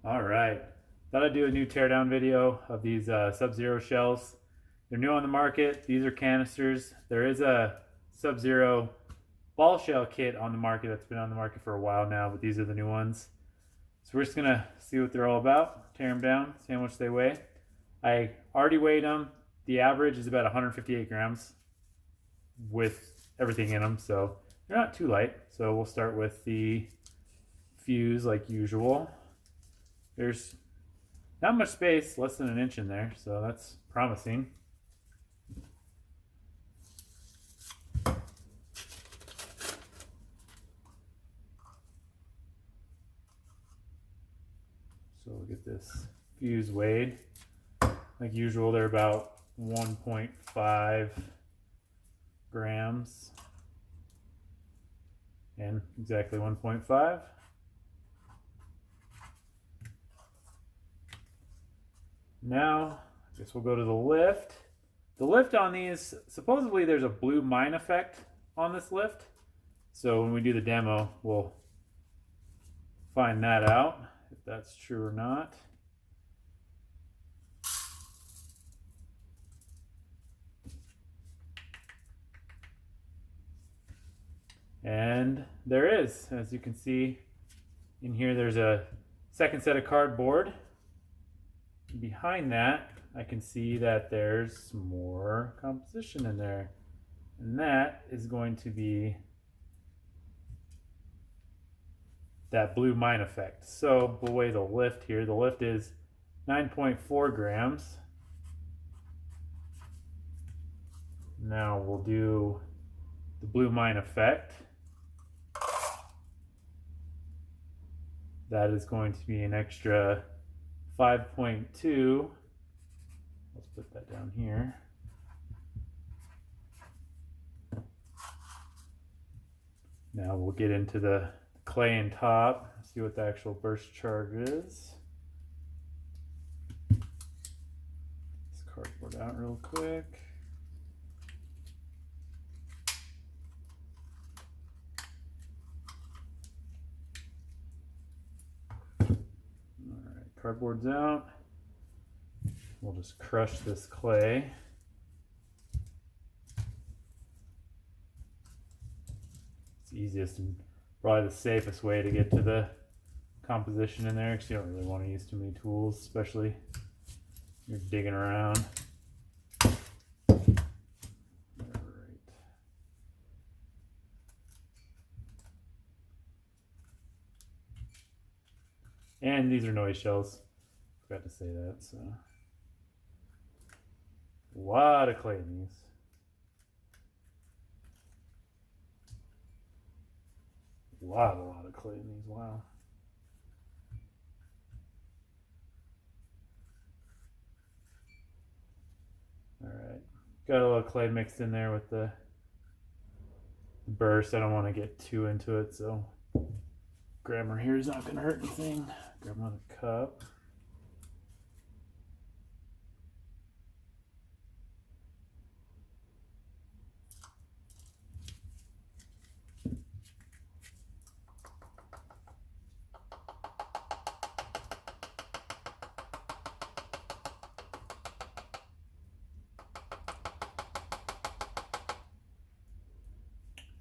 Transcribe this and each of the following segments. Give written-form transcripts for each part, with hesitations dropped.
All right. Thought I'd do a new teardown video of these Sub-Zero shells. They're new on the market. These are canisters. There is a Sub-Zero ball shell kit on the market that's been on the market for a while now, but these are the new ones. So we're just gonna see what they're all about, tear them down, see how much they weigh. I already weighed them. The average is about 158 grams with everything in them, so they're not too light. So we'll start with the fuse like usual. There's not much space, less than an inch in there, so that's promising. So we'll get this fuse weighed. Like usual, they're about 1.5 grams. And exactly 1.5. Now, I guess we'll go to the lift. The lift on these, supposedly there's a blue mine effect on this lift. So when we do the demo, we'll find that out, if that's true or not. And there is, as you can see in here, there's a second set of cardboard. Behind that, I can see that there's more composition in there. And that is going to be that blue mine effect. So we'll weigh the lift here. The lift is 9.4 grams. Now we'll do the blue mine effect. That is going to be an extra 5.2. Let's put that down here. Now we'll get into the clay and top, see what the actual burst charge is. This cardboard out real quick. Cardboard's out. We'll just crush this clay. It's the easiest and probably the safest way to get to the composition in there, because you don't really want to use too many tools, especially if you're digging around. And these are noise shells. Forgot to say that. So a lot of clay in these. A lot of clay in these. Wow. All right. Got a little clay mixed in there with the burst. I don't want to get too into it, so grabber here is not going to hurt anything. Grab another cup.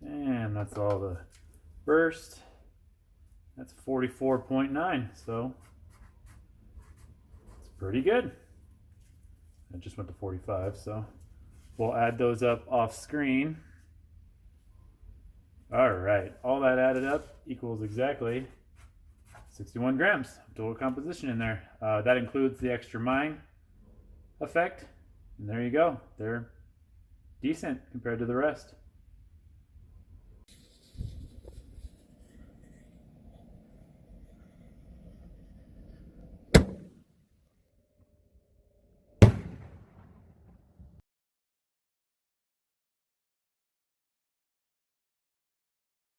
And that's all the burst. That's 44.9, so it's pretty good. I just went to 45, so we'll add those up off screen. All right, all that added up equals exactly 61 grams of total composition in there. That includes the extra mine effect, and there you go. They're decent compared to the rest.